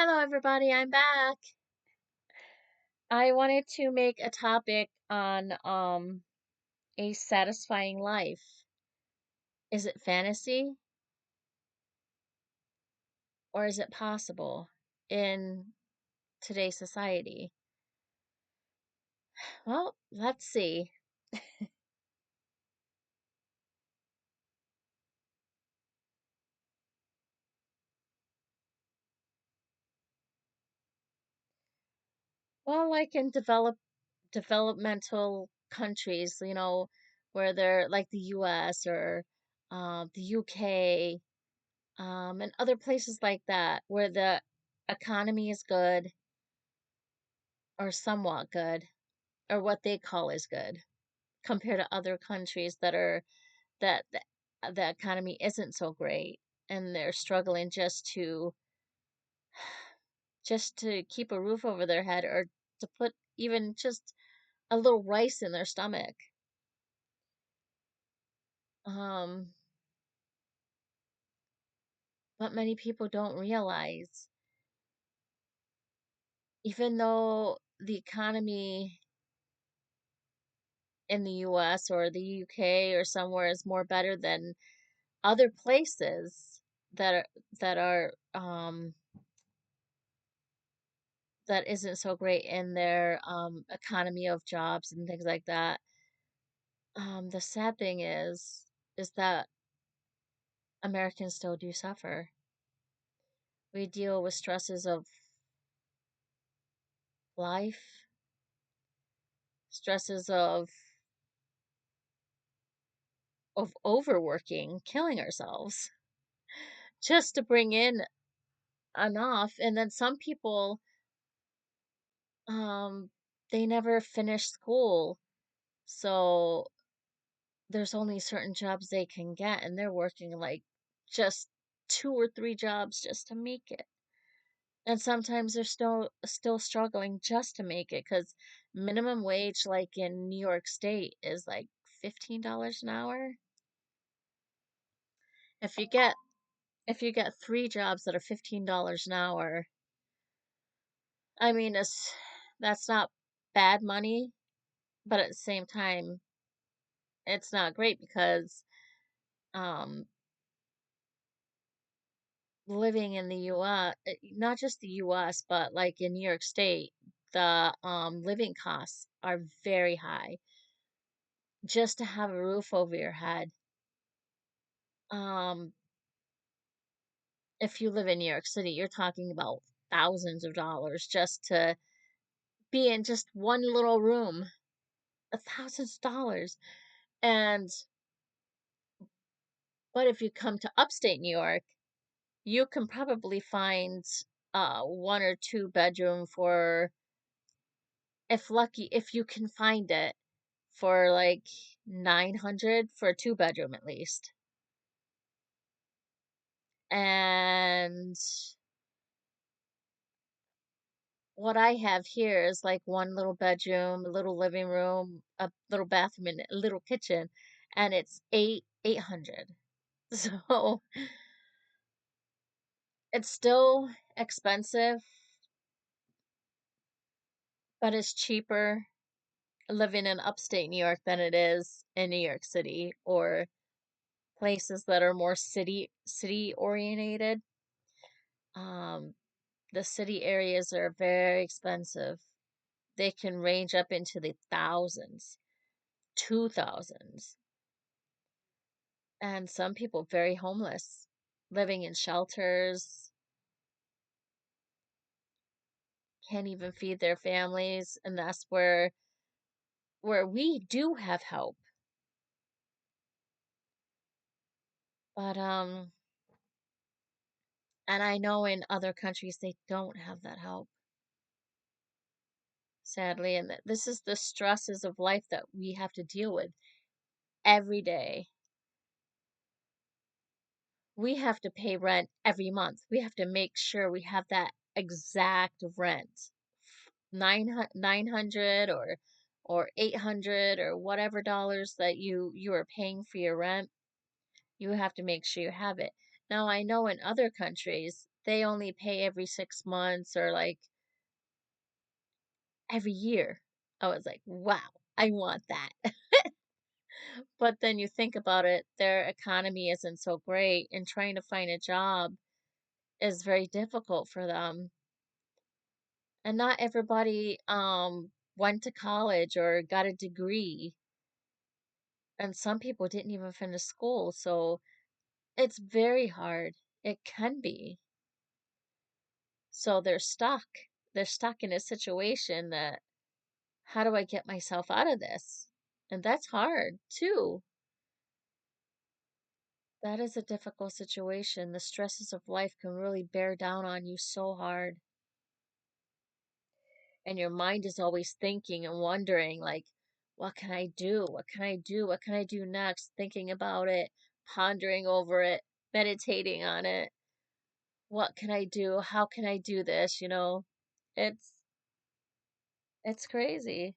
Hello, everybody. I'm back. I wanted to make a topic on a satisfying life. Is it fantasy or is it possible in today's society? Well, let's see. Well, like in developmental countries, where they're like the US or the UK, and other places like that, where the economy is good or somewhat good, or what they call is good, compared to other countries that the economy isn't so great and they're struggling just to keep a roof over their head or to put even just a little rice in their stomach. Um, but many people don't realize, even though the economy in the US or the UK or somewhere is more better than other places that are that isn't so great in their economy of jobs and things like that. The sad thing is that Americans still do suffer. We deal with stresses of life, stresses of overworking, killing ourselves just to bring in enough. And then some people, um, they never finish school, so there's only certain jobs they can get, and they're working like just two or three jobs just to make it. And sometimes they're still struggling just to make it because minimum wage, like in New York State, is like $15 an hour. If you get if you get three jobs that are $15 an hour, I mean, that's not bad money, but at the same time, it's not great because um living in the US, not just the US, but like in New York State, the living costs are very high just to have a roof over your head. Um, if you live in New York City, you're talking about thousands of dollars just to be in just one little room, thousands of dollars. And but if you come to upstate New York, you can probably find one or two bedroom for, if lucky, if you can find it, for like 900 for a two bedroom at least. And what I have here is like one little bedroom, a little living room, a little bathroom, and a little kitchen, and it's 800. So it's still expensive, but it's cheaper living in upstate New York than it is in New York City or places that are more city orientated. Um, the city areas are very expensive. They can range up into the thousands, 2000s. And some people very homeless, living in shelters, can't even feed their families, and that's where we do have help. But and I know in other countries they don't have that help, sadly, and this is the stresses of life that we have to deal with every day. We have to pay rent every month. We have to make sure we have that exact rent. 900 or 800 or whatever dollars that you are paying for your rent, you have to make sure you have it. Now I know in other countries they only pay every 6 months or like every year. I was like, wow, I want that. But then you think about it, their economy isn't so great, and trying to find a job is very difficult for them. And not everybody went to college or got a degree, and some people didn't even finish school, so it's very hard. It can be. So they're stuck. They're stuck in a situation that, how do I get myself out of this? And that's hard too. That is a difficult situation. The stresses of life can really bear down on you so hard. And your mind is always thinking and wondering, like, what can I do? What can I do? What can I do next? Thinking about it, pondering over it, meditating on it. What can I do? How can I do this? It's it's crazy.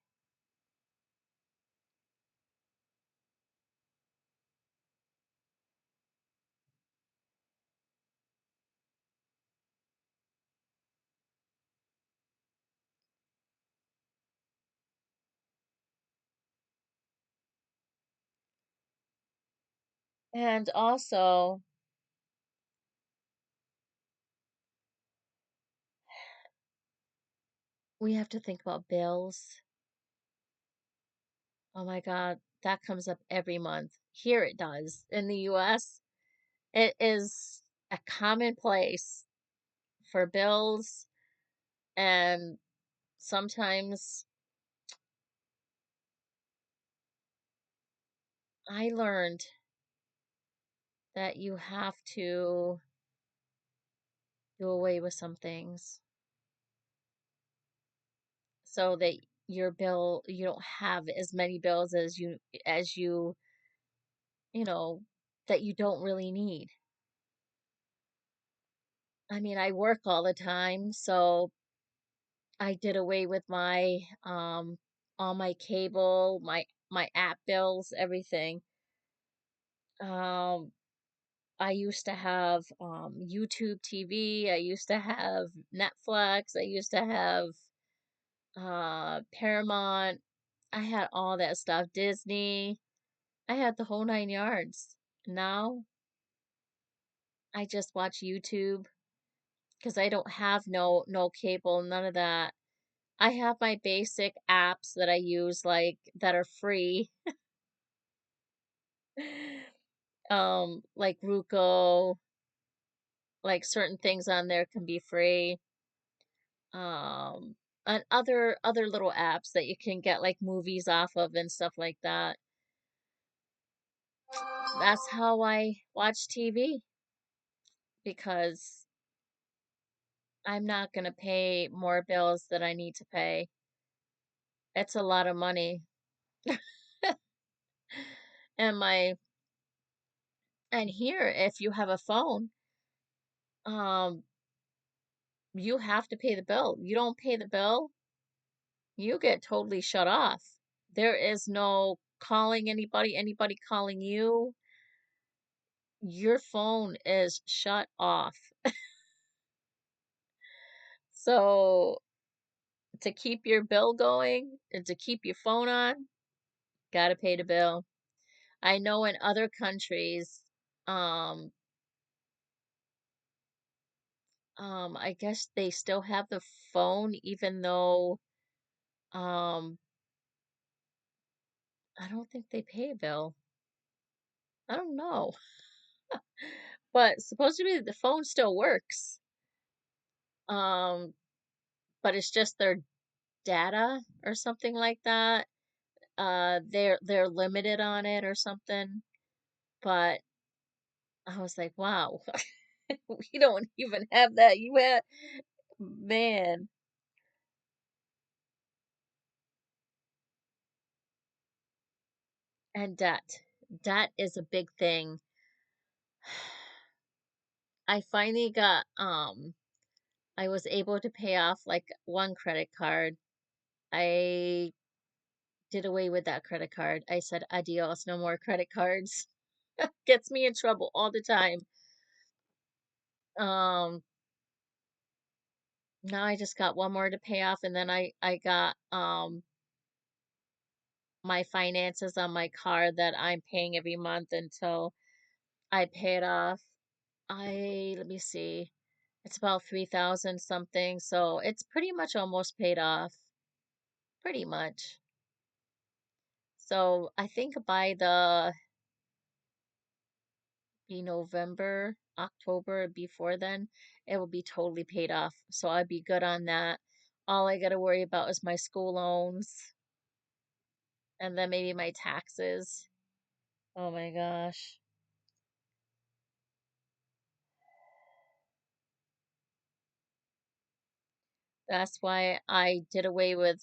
And also, we have to think about bills. Oh my God, that comes up every month. Here it does. In the US, it is a commonplace for bills, and sometimes I learned that you have to do away with some things so that you don't have as many bills as you know, that you don't really need. I mean, I work all the time, so I did away with my all my cable, my app bills, everything. Um, I used to have YouTube TV, I used to have Netflix, I used to have Paramount. I had all that stuff, Disney. I had the whole nine yards. Now I just watch YouTube because I don't have no cable, none of that. I have my basic apps that I use, like, that are free. Like Ruko, like certain things on there can be free. Um, and other little apps that you can get like movies off of and stuff like that. That's how I watch TV because I'm not gonna pay more bills that I need to pay. It's a lot of money. And my and here, if you have a phone, um, you have to pay the bill. You don't pay the bill, you get totally shut off. There is no calling anybody calling you. Your phone is shut off. So to keep your bill going and to keep your phone on, gotta pay the bill. I know in other countries, um, I guess they still have the phone even though, um, I don't think they pay a bill. I don't know. But supposedly the phone still works. Um, but it's just their data or something like that. They're limited on it or something. But I was like, wow, we don't even have that. You have, man, and debt. Debt is a big thing. I finally got I was able to pay off like one credit card. I did away with that credit card. I said adios, no more credit cards. Gets me in trouble all the time. Um Now I just got one more to pay off, and then I got my finances on my car that I'm paying every month until I pay it off. Let me see. It's about 3,000 something, so it's pretty much almost paid off. Pretty much. So I think by the be November, October, before then, it will be totally paid off. So I'd be good on that. All I got to worry about is my school loans and then maybe my taxes. Oh my gosh. That's why I did away with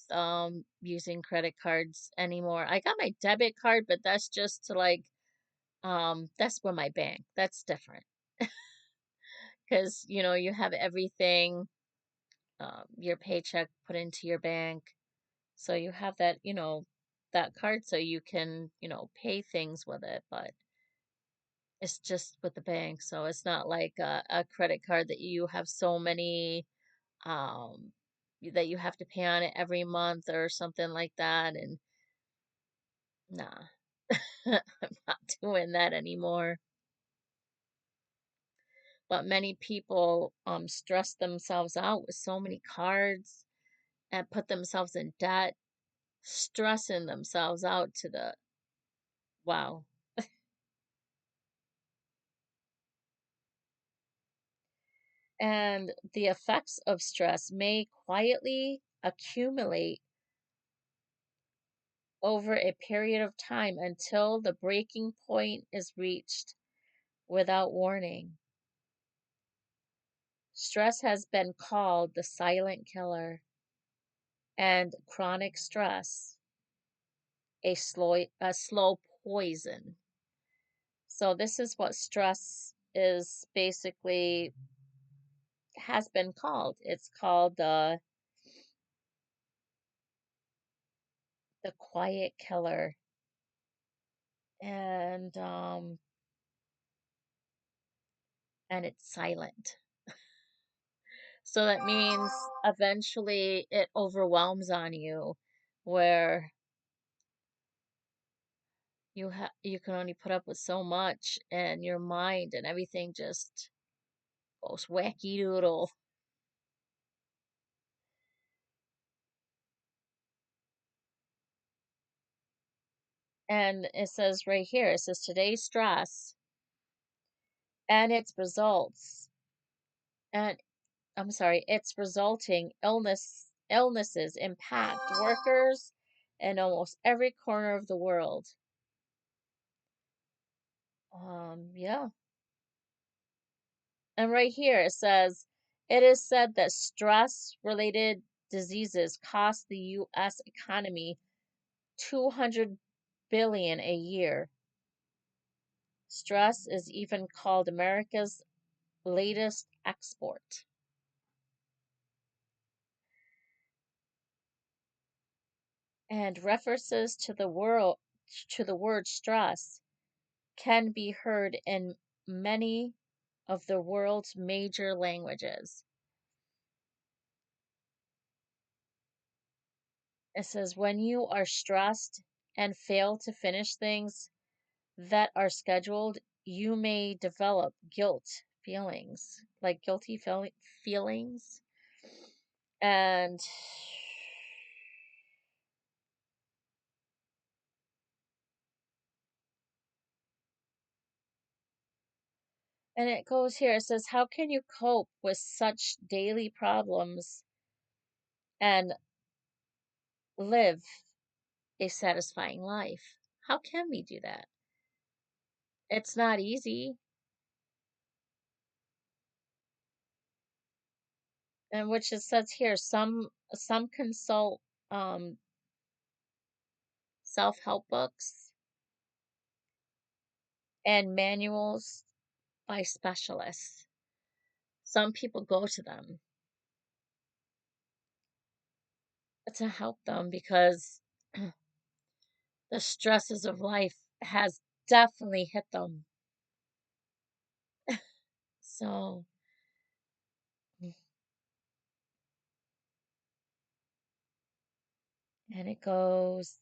using credit cards anymore. I got my debit card, but that's just to like that's with my bank. That's different. Because, you have everything, your paycheck put into your bank. So you have that card so you can, pay things with it, but it's just with the bank. So it's not like a credit card that you have so many, um, that you have to pay on it every month or something like that. And nah, I'm not doing that anymore. But many people stress themselves out with so many cards and put themselves in debt, stressing themselves out to the wow. And the effects of stress may quietly accumulate over a period of time until the breaking point is reached without warning. Stress has been called the silent killer, and chronic stress a slow poison. So this is what stress is basically has been called. It's called the quiet killer, and it's silent. So that means eventually it overwhelms on you, where you can only put up with so much, and your mind and everything just goes wacky doodle. And it says right here, it says today's stress and its results, and I'm sorry, its resulting illnesses impact workers in almost every corner of the world. Yeah. And right here it says it is said that stress related diseases cost the US economy 200 billion a year. Stress is even called America's latest export. And references to the word stress can be heard in many of the world's major languages. It says when you are stressed and fail to finish things that are scheduled, you may develop guilty feelings. And it goes here, it says, how can you cope with such daily problems and live a satisfying life? How can we do that? It's not easy. And which it says here, some consult um self-help books and manuals by specialists. Some people go to them to help them because the stresses of life has definitely hit them. So And it goes,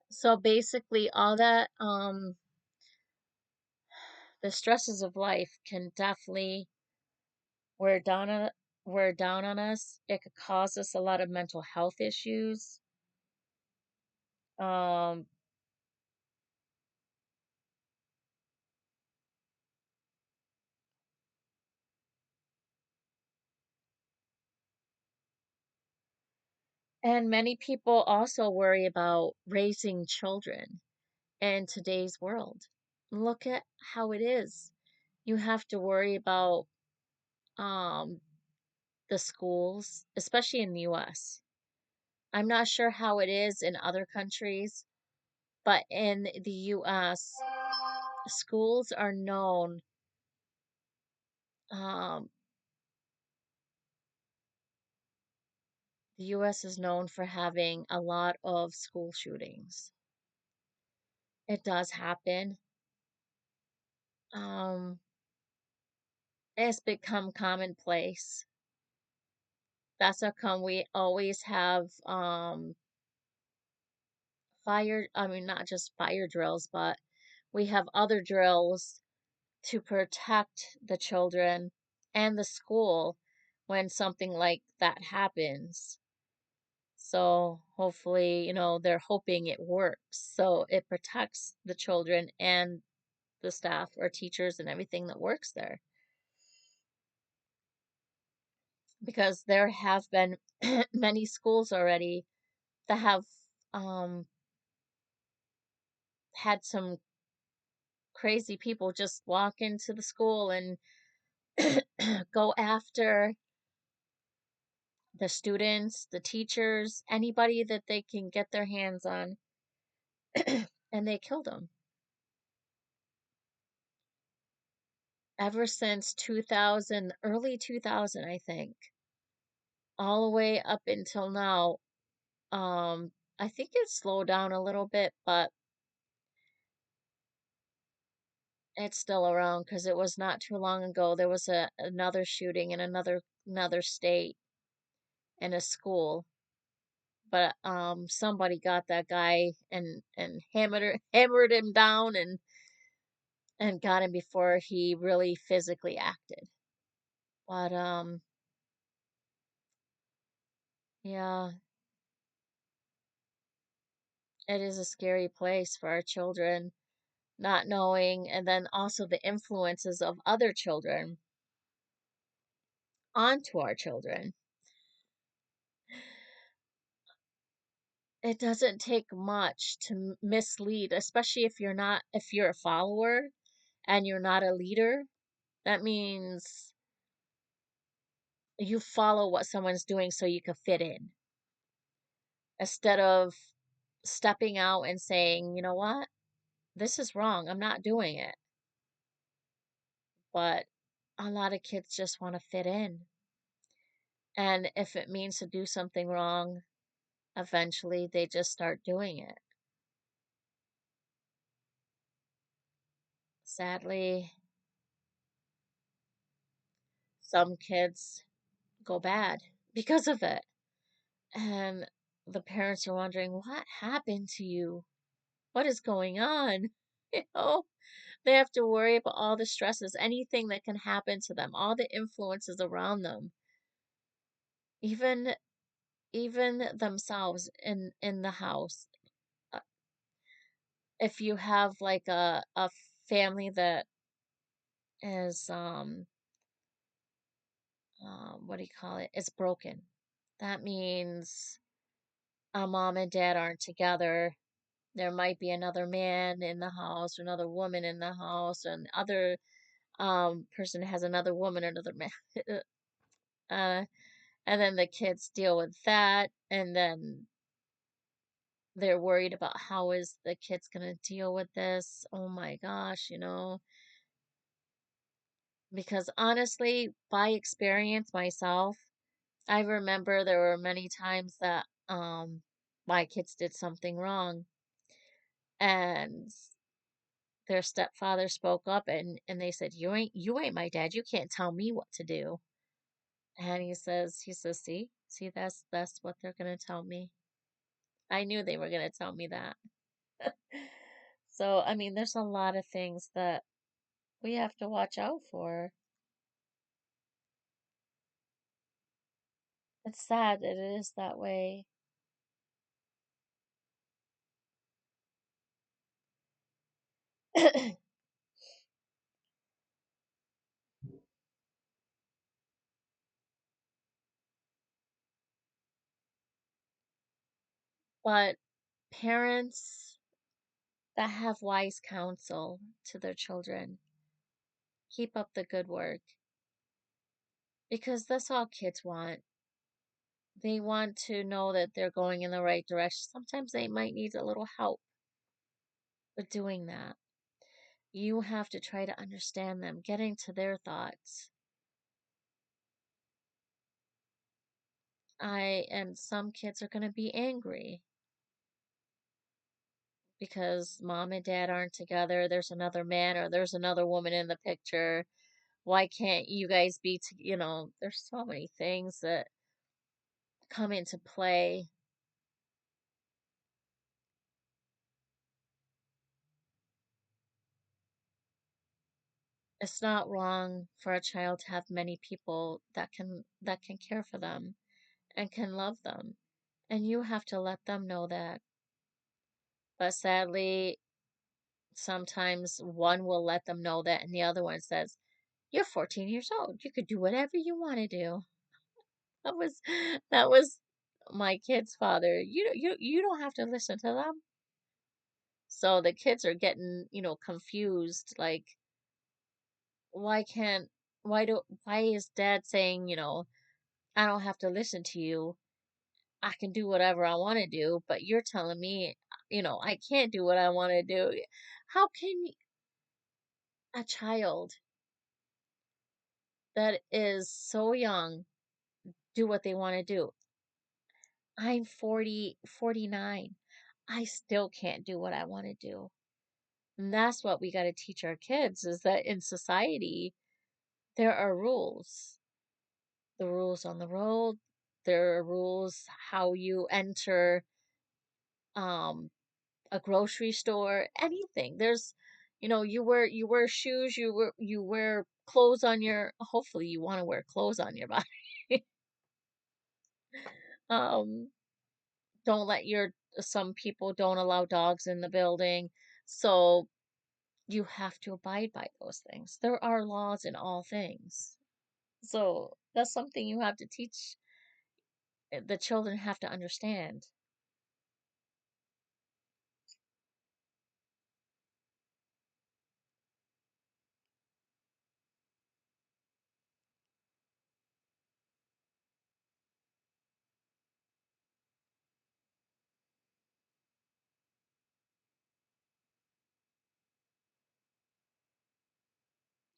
so basically all that, the stresses of life can definitely wear down on wear down on us. It could cause us a lot of mental health issues. Um, and many people also worry about raising children in today's world. Look at how it is. You have to worry about um, the schools, especially in the US. I'm not sure how it is in other countries, but in the US, schools are known, um, the US is known for having a lot of school shootings. It does happen. Um, it's become commonplace. That's how come we always have I mean, not just fire drills, but we have other drills to protect the children and the school when something like that happens. So hopefully, they're hoping it works. So it protects the children and the staff or teachers and everything that works there. Because there have been many schools already that have um, had some crazy people just walk into the school and go after the students, the teachers, anybody that they can get their hands on, and they killed them. Ever since 2000, early 2000, I think, all the way up until now. I think it slowed down a little bit, but it's still around because it was not too long ago. There was another shooting in another state in a school, but somebody got that guy and hammered him down and got him before he really physically acted. But yeah, it is a scary place for our children, not knowing, and then also the influences of other children onto our children. It doesn't take much to mislead, especially if you're a follower and you're not a leader. That means you follow what someone's doing so you can fit in instead of stepping out and saying, you know what, this is wrong. I'm not doing it. But a lot of kids just want to fit in. And if it means to do something wrong, eventually they just start doing it. Sadly, some kids go bad because of it. And the parents are wondering, what happened to you? What is going on? You know, they have to worry about all the stresses, anything that can happen to them, all the influences around them, even even themselves in the house. Uh, If you have like a family that is what do you call it? It's broken. That means a mom and dad aren't together. There might be another man in the house or another woman in the house, and other person has another woman, another man. uh, and then the kids deal with that, and then they're worried about how is the kids gonna deal with this. Oh my gosh, because honestly, by experience myself, I remember there were many times that my kids did something wrong, And their stepfather spoke up and they said, you ain't my dad. You can't tell me what to do. And he says, see, that's what they're gonna tell me. I knew they were gonna tell me that. So, I mean, there's a lot of things that we have to watch out for. It's sad that it is that way. But parents that have wise counsel to their children, keep up the good work because that's all kids want. They want to know that they're going in the right direction. Sometimes they might need a little help with doing that. You have to try to understand them, getting to their thoughts. And some kids are going to be angry because mom and dad aren't together. There's another man or there's another woman in the picture. Why can't you guys be, there's so many things that come into play. It's not wrong for a child to have many people that can care for them and can love them. And you have to let them know that. But sadly, sometimes one will let them know that and the other one says, "You're 14 years old. You could do whatever you want to do." That was that was my kid's father. You don't have to listen to them. So the kids are getting, confused like why can't why is dad saying, I don't have to listen to you. I can do whatever I want to do, but you're telling me, I can't do what I want to do. How can a child that is so young do what they want to do? I'm 40, 49. I still can't do what I want to do. And that's what we got to teach our kids is that in society, there are rules. The rules on the road, there are rules how you enter um a grocery store, anything. You wear shoes, you wear clothes on your hopefully you want to wear clothes on your body. Um don't let your some people don't allow dogs in the building. So you have to abide by those things. There are laws in all things. So that's something you have to teach the children have to understand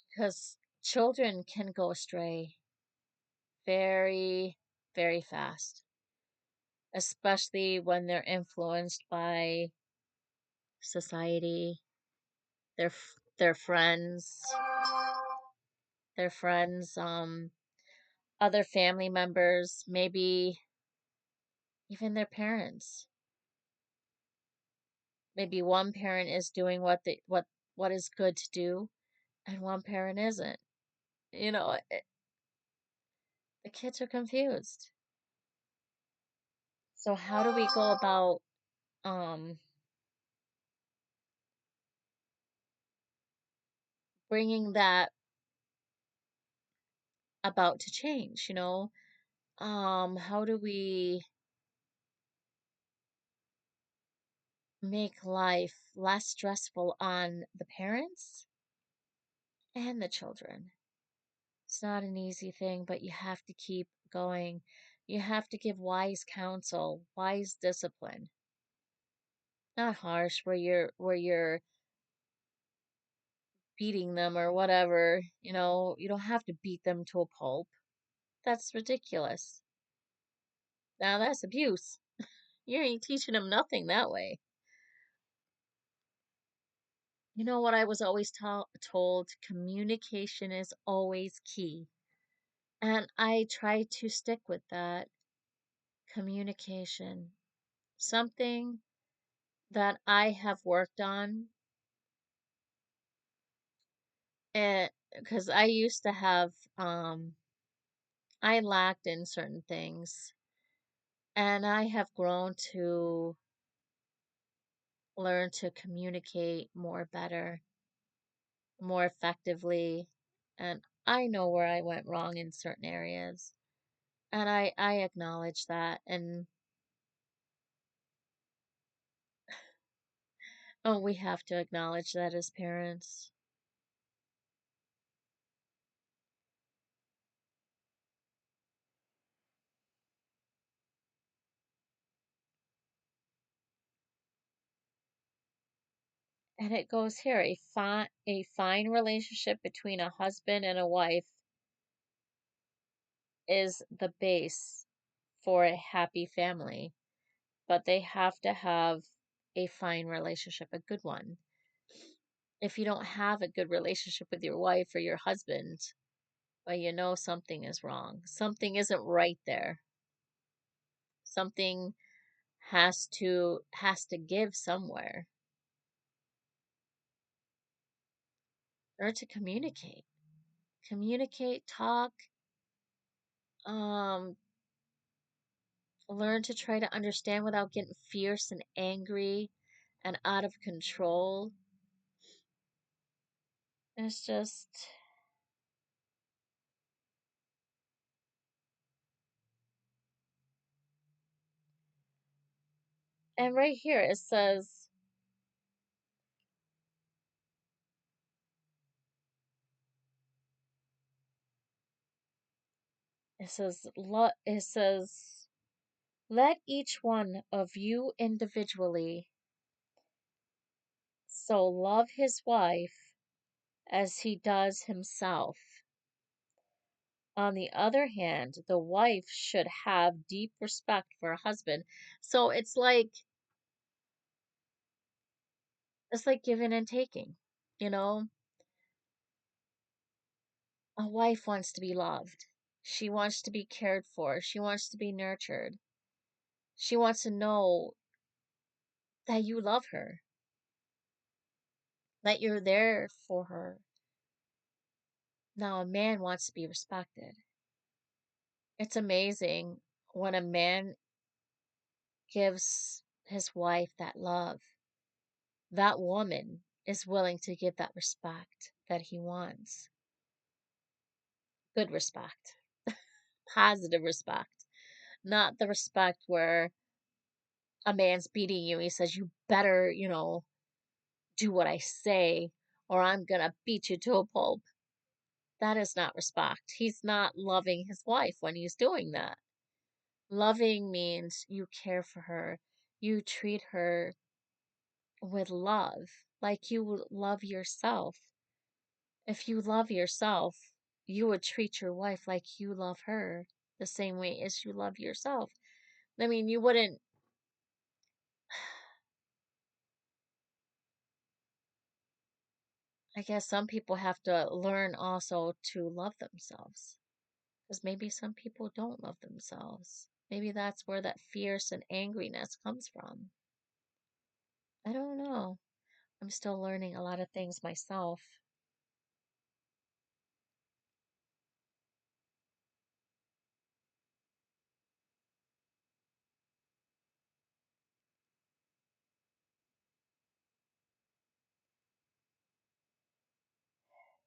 because children can go astray very, very fast, especially when they're influenced by society, their friends, other family members, maybe even their parents. Maybe one parent is doing what is good to do, and one parent isn't. The kids are confused. So how do we go about um bringing that about to change? How do we make life less stressful on the parents and the children? It's not an easy thing, but you have to keep going. You have to give wise counsel, wise discipline. Not harsh where you're beating them or whatever. You don't have to beat them to a pulp. That's ridiculous. Now that's abuse. You ain't teaching them nothing that way. You know what I was always told? Communication is always key. And I try to stick with that. Communication. Something that I have worked on, and because I used to have, I lacked in certain things, and I have grown to learn to communicate more better, more effectively, and I know where I went wrong in certain areas, and I acknowledge that, and oh, we have to acknowledge that as parents. And it goes here, a fine relationship between a husband and a wife is the base for a happy family, but they have to have a fine relationship, a good one. If you don't have a good relationship with your wife or your husband, well, you know something is wrong. Something isn't right there. Something has to give somewhere. Learn to communicate. Communicate, talk, um, learn to try to understand without getting fierce and angry and out of control. It's just, and right here it says, let each one of you individually so love his wife as he does himself. On the other hand, the wife should have deep respect for her husband. So it's like giving and taking. You know, a wife wants to be loved. She wants to be cared for. She wants to be nurtured. She wants to know that you love her, that you're there for her. Now, a man wants to be respected. It's amazing when a man gives his wife that love. That woman is willing to give that respect that he wants. Good respect, positive respect, not the respect where a man's beating you. He says, you better, do what I say, or I'm gonna beat you to a pulp. That is not respect. He's not loving his wife when he's doing that. Loving means you care for her, you treat her with love, like you would love yourself. If you love yourself, you would treat your wife like you love her the same way as you love yourself. I mean, you wouldn't, I guess some people have to learn also to love themselves. Because maybe some people don't love themselves. Maybe that's where that fierce and angriness comes from. I don't know. I'm still learning a lot of things myself.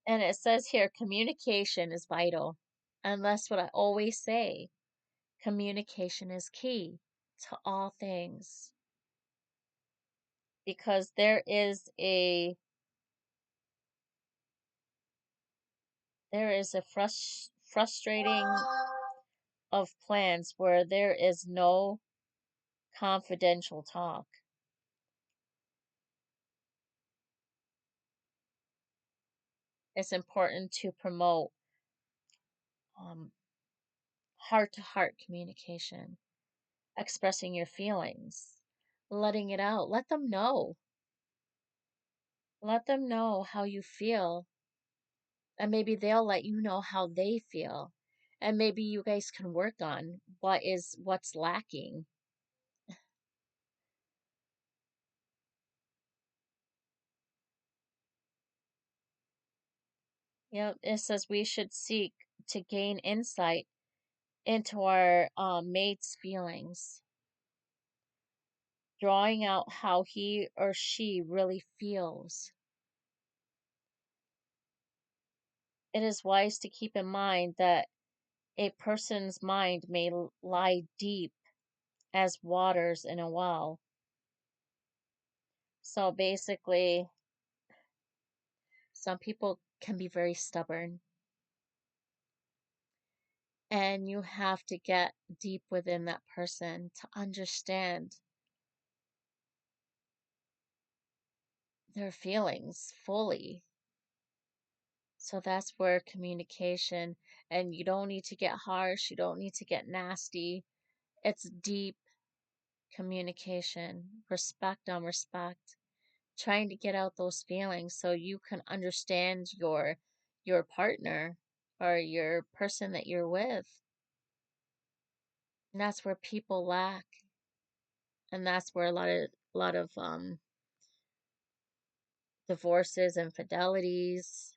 And it says here communication is vital. And that's what I always say. Communication is key to all things because there is a frustrating of plans where there is no confidential talk. It's important to promote um, heart-to-heart communication, expressing your feelings, letting it out. Let them know. Let them know how you feel, and maybe they'll let you know how they feel. And maybe you guys can work on what's lacking. Yep, it says we should seek to gain insight into our mate's feelings, drawing out how he or she really feels. It is wise to keep in mind that a person's mind may lie deep as waters in a well. So basically, some people can be very stubborn, and you have to get deep within that person to understand their feelings fully. So that's where communication, and you don't need to get harsh, you don't need to get nasty. It's deep communication, respect on respect, trying to get out those feelings so you can understand your partner or your person that you're with. And that's where people lack, and that's where a lot of divorces, infidelities,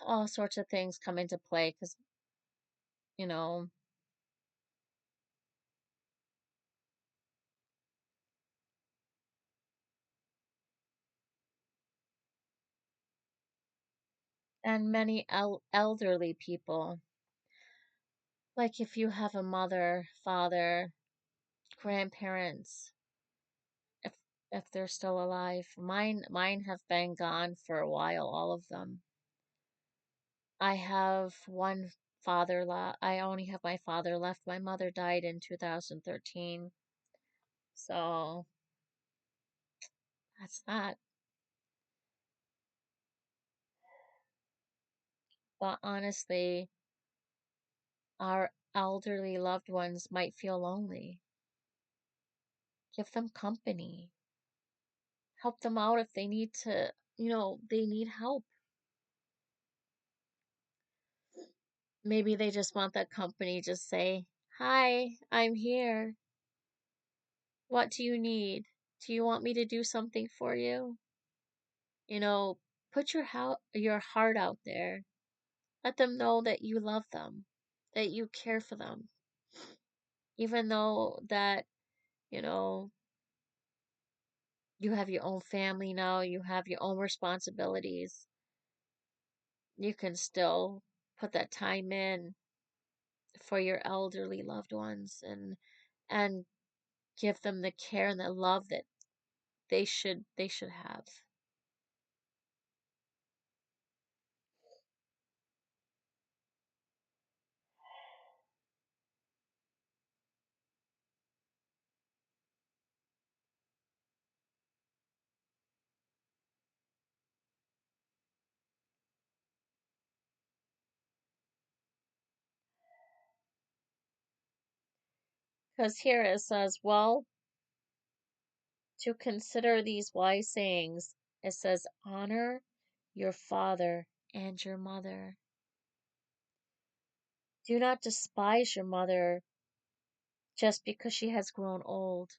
all sorts of things come into play because you know and many elderly people, like if you have a mother, father, grandparents, if if they're still alive. Mine have been gone for a while, all of them. I have one father left. I only have my father left. My mother died in 2013. So that's that. But honestly, our elderly loved ones might feel lonely. Give them company. Help them out if they need to, they need help. Maybe they just want that company. Just say, "Hi, I'm here. What do you need? Do you want me to do something for you?" You know, put your heart out there. Let them know that you love them, that you care for them. Even though that, you know, you have your own family now, you have your own responsibilities, you can still put that time in for your elderly loved ones and give them the care and the love that they should have. Because here it says, well, to consider these wise sayings, it says, honor your father and your mother. Do not despise your mother just because she has grown old.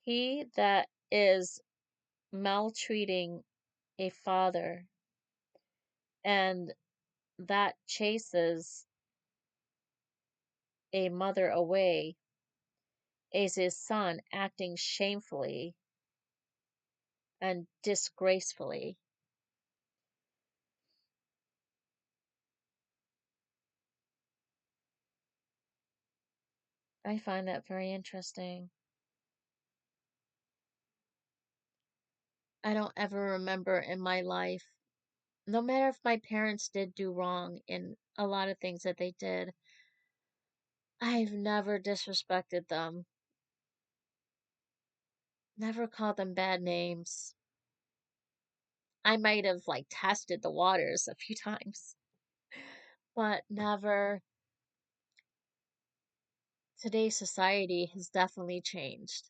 He that is maltreating a father and that chases a mother away is his son acting shamefully and disgracefully. I find that very interesting. I don't ever remember in my life, no matter if my parents did do wrong in a lot of things that they did, I've never disrespected them, never called them bad names. I might have like tested the waters a few times, but never Today's society has definitely changed,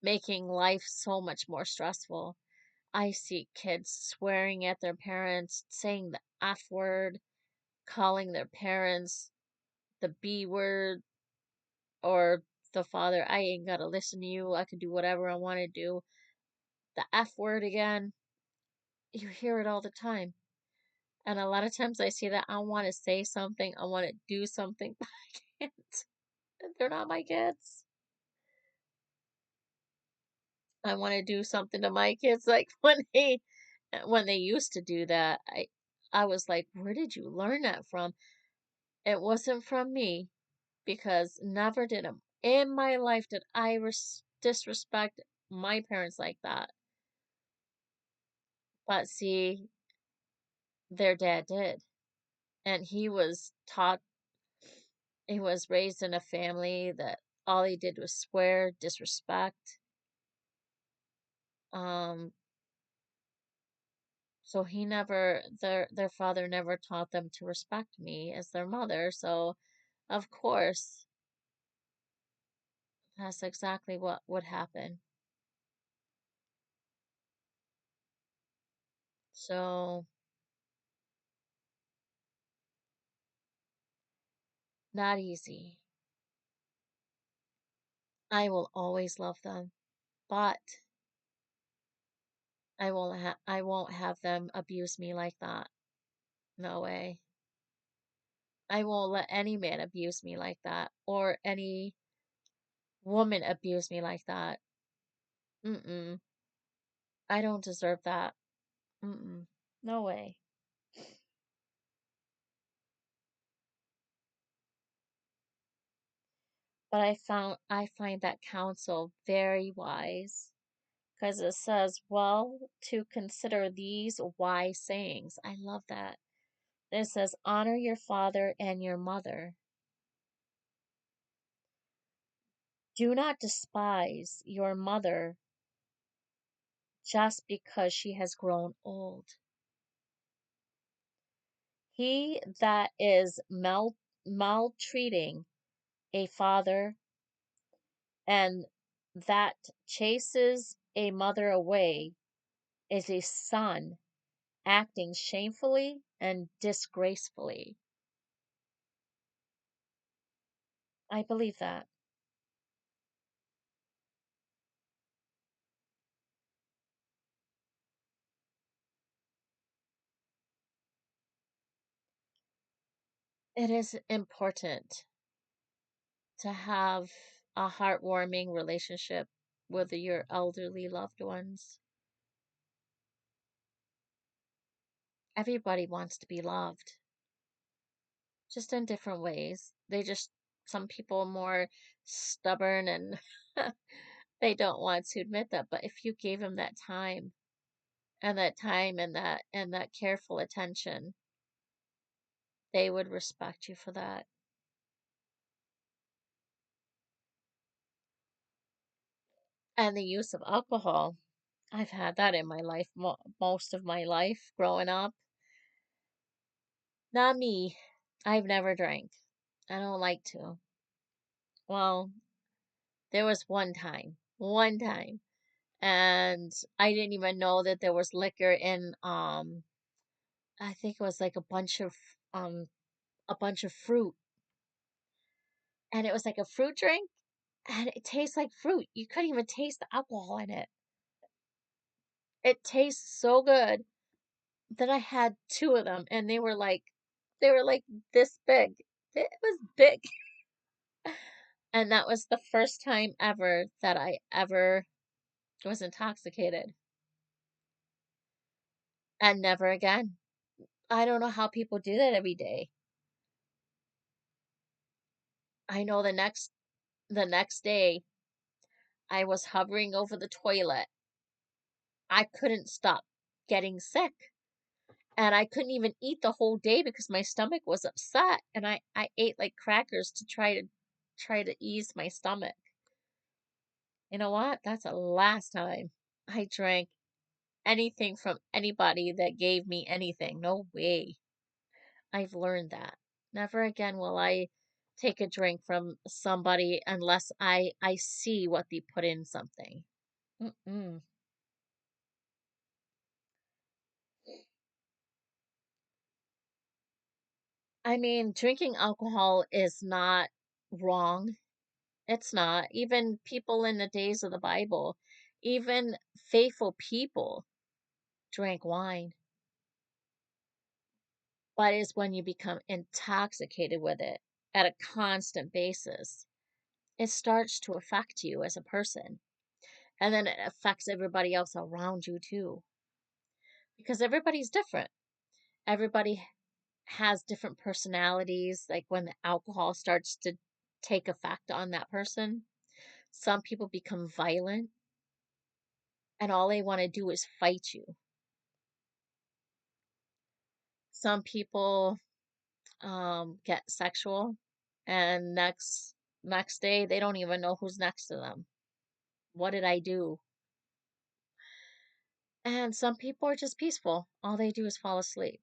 making life so much more stressful. I see kids swearing at their parents, saying the F word, calling their parents the B word, or the father, I ain't gotta listen to you, I can do whatever I want to do. The F word again. You hear it all the time. And a lot of times I see that I want to say something, I want to do something, but I can't. They're not my kids. I want to do something to my kids like when they used to do that. I was like, "Where did you learn that from?" It wasn't from me because never did in my life did I disrespect my parents like that. But see, their dad did. And he was raised in a family that all he did was swear, disrespect. Um, so their father never taught them to respect me as their mother. So, of course, that's exactly what would happen. So, not easy. I will always love them, but I won't have them abuse me like that. No way. I won't let any man abuse me like that or any woman abuse me like that. Mm-mm. I don't deserve that. Mm-mm. No way. But I find that counsel very wise because it says, well, to consider these wise sayings. I love that. It says, honor your father and your mother. Do not despise your mother just because she has grown old. He that is maltreating a father and that chases a mother away is a son acting shamefully and disgracefully. I believe that. It is important to have a heartwarming relationship with your elderly loved ones. Everybody wants to be loved, just in different ways. Some people are more stubborn and they don't want to admit that. But if you gave them that careful attention, they would respect you for that. And the use of alcohol, I've had that in my life most of my life growing up. Not me. I've never drank. I don't like to. Well, there was one time, and I didn't even know that there was liquor in I think it was like um a bunch of fruit, and it was like a fruit drink, and it tastes like fruit. You couldn't even taste the alcohol in it. It tastes so good that I had two of them, and they were like this big. It was big. And that was the first time ever that I ever was intoxicated. And never again. I don't know how people do that every day. I know the next day I was hovering over the toilet. I couldn't stop getting sick. And I couldn't even eat the whole day because my stomach was upset. And I ate like crackers to try to ease my stomach. You know what? That's the last time I drank anything from anybody that gave me anything. No way. I've learned that. Never again will I take a drink from somebody unless I see what they put in something. Mm-mm. I mean, drinking alcohol is not wrong. It's not. Even people in the days of the Bible, even faithful people drank wine. But it's when you become intoxicated with it at a constant basis, it starts to affect you as a person. And then it affects everybody else around you too. Because everybody's different. Everybody has different personalities. Like when the alcohol starts to take effect on that person, some people become violent and all they want to do is fight you. Some people get sexual, and next day they don't even know who's next to them. What did I do? And some people are just peaceful. All they do is fall asleep.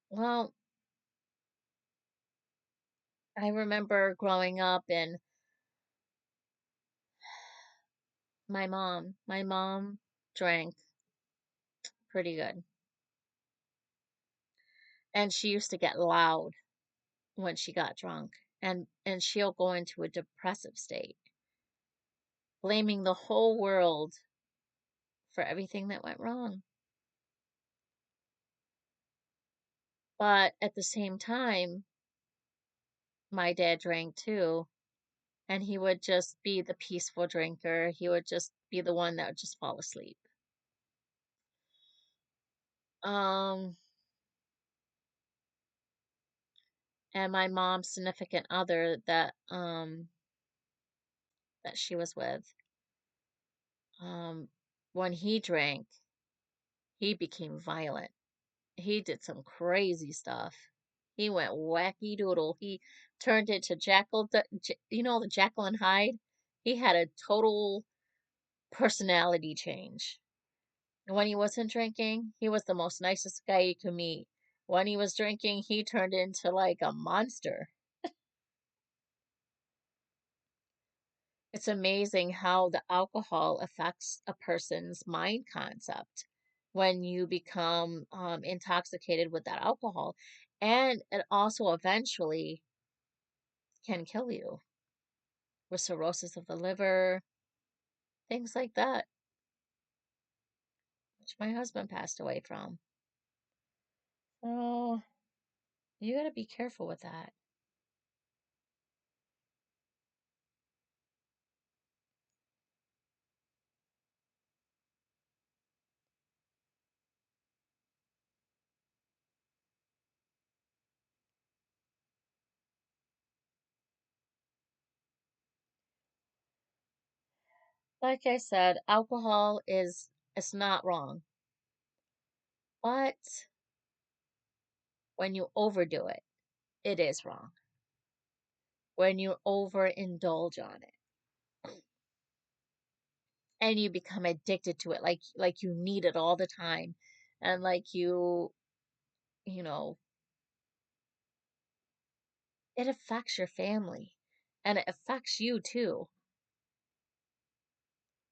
Well, I remember growing up and my mom drank pretty good. And she used to get loud when she got drunk. And she'll go into a depressive state, blaming the whole world for everything that went wrong. But at the same time, my dad drank too, and he would just be the peaceful drinker. He would just be the one that would just fall asleep. Um, and my mom's significant other that she was with, um, when he drank, he became violent. He did some crazy stuff. He went wacky doodle. He turned into the Jekyll and Hyde. He had a total personality change. And when he wasn't drinking, he was the most nicest guy you could meet. When he was drinking, he turned into like a monster. It's amazing how the alcohol affects a person's mind concept when you become intoxicated with that alcohol. And it also eventually can kill you with cirrhosis of the liver, things like that, which my husband passed away from. So you got to be careful with that. Like I said, alcohol is it's not wrong, but when you overdo it, it is wrong. When you overindulge on it and you become addicted to it, like you need it all the time, and like you know, it affects your family and it affects you too.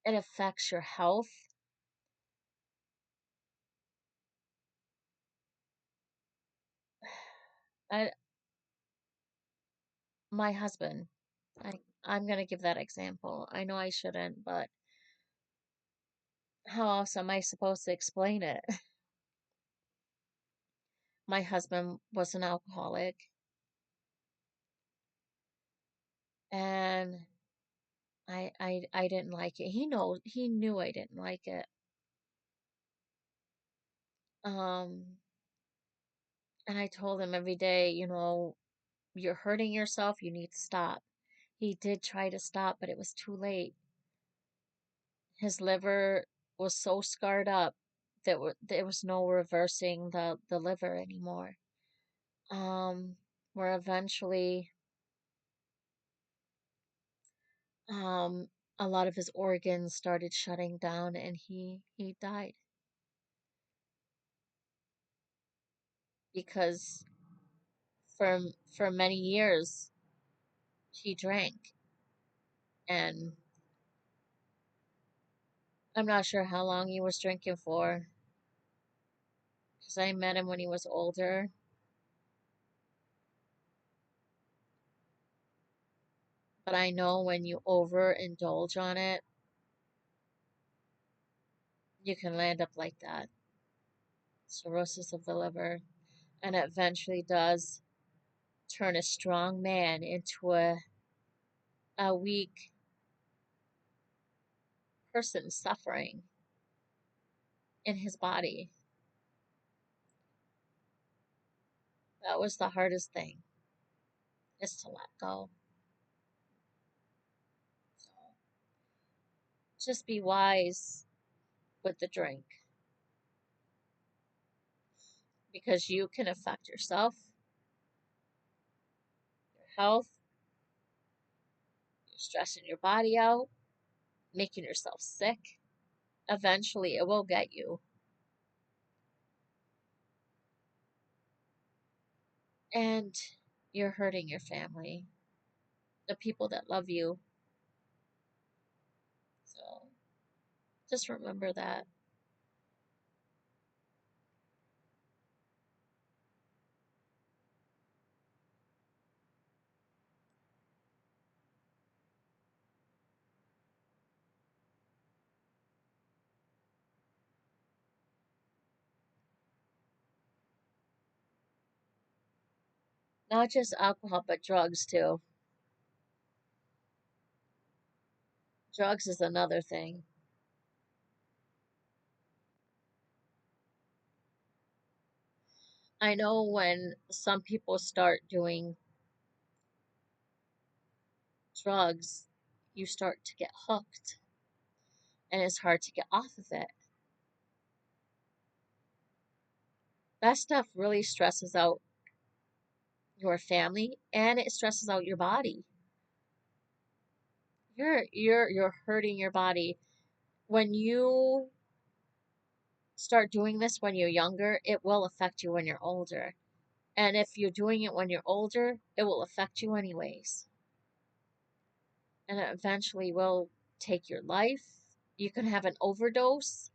It affects your health. I, my husband, I'm gonna give that example. I know I shouldn't, but how else am I supposed to explain it? My husband was an alcoholic, and I didn't like it. He knew I didn't like it. Um, and I told him every day, you're hurting yourself, you need to stop. He did try to stop, but it was too late. His liver was so scarred up that there was no reversing the liver anymore. Um, where eventually, um, a lot of his organs started shutting down, and he died because For many years he drank, and I'm not sure how long he was drinking for, because I met him when he was older. But I know when you overindulge on it, you can land up like that, cirrhosis of the liver, and it eventually does turn a strong man into a weak person suffering in his body. That was the hardest thing, is to let go. So just be wise with the drink, because you can affect yourself, your health, you're stressing your body out, making yourself sick. Eventually, it will get you. And you're hurting your family, the people that love you. So just remember that. Not just alcohol, but drugs too. Drugs is another thing. I know when some people start doing drugs, you start to get hooked, and it's hard to get off of it. That stuff really stresses out your family, and it stresses out your body. You're hurting your body. When you start doing this when you're younger, it will affect you when you're older. And if you're doing it when you're older, it will affect you anyways. And it eventually will take your life. You can have an overdose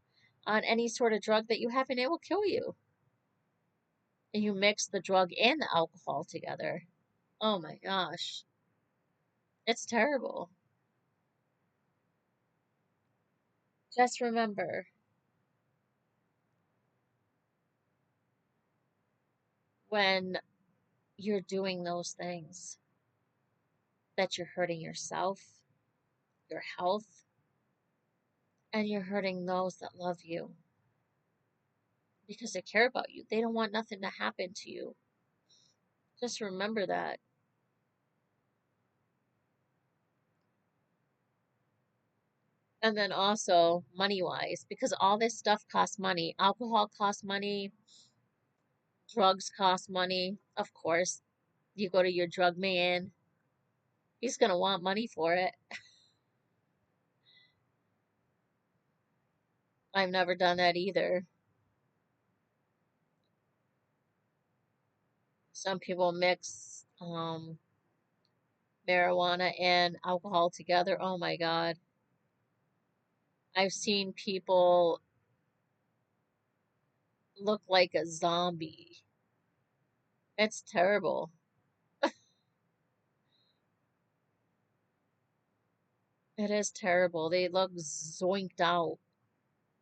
on any sort of drug that you have, and it will kill you. And you mix the drug and the alcohol together. Oh my gosh. It's terrible. Just remember, when you're doing those things, that you're hurting yourself, your health, and you're hurting those that love you because they care about you. They don't want nothing to happen to you. Just remember that. And then also money wise, because all this stuff costs money. Alcohol costs money, drugs cost money. Of course, you go to your drug man, he's going to want money for it. I've never done that either. Some people mix marijuana and alcohol together. Oh my God. I've seen people look like a zombie. It's terrible. It is terrible. They look zoinked out,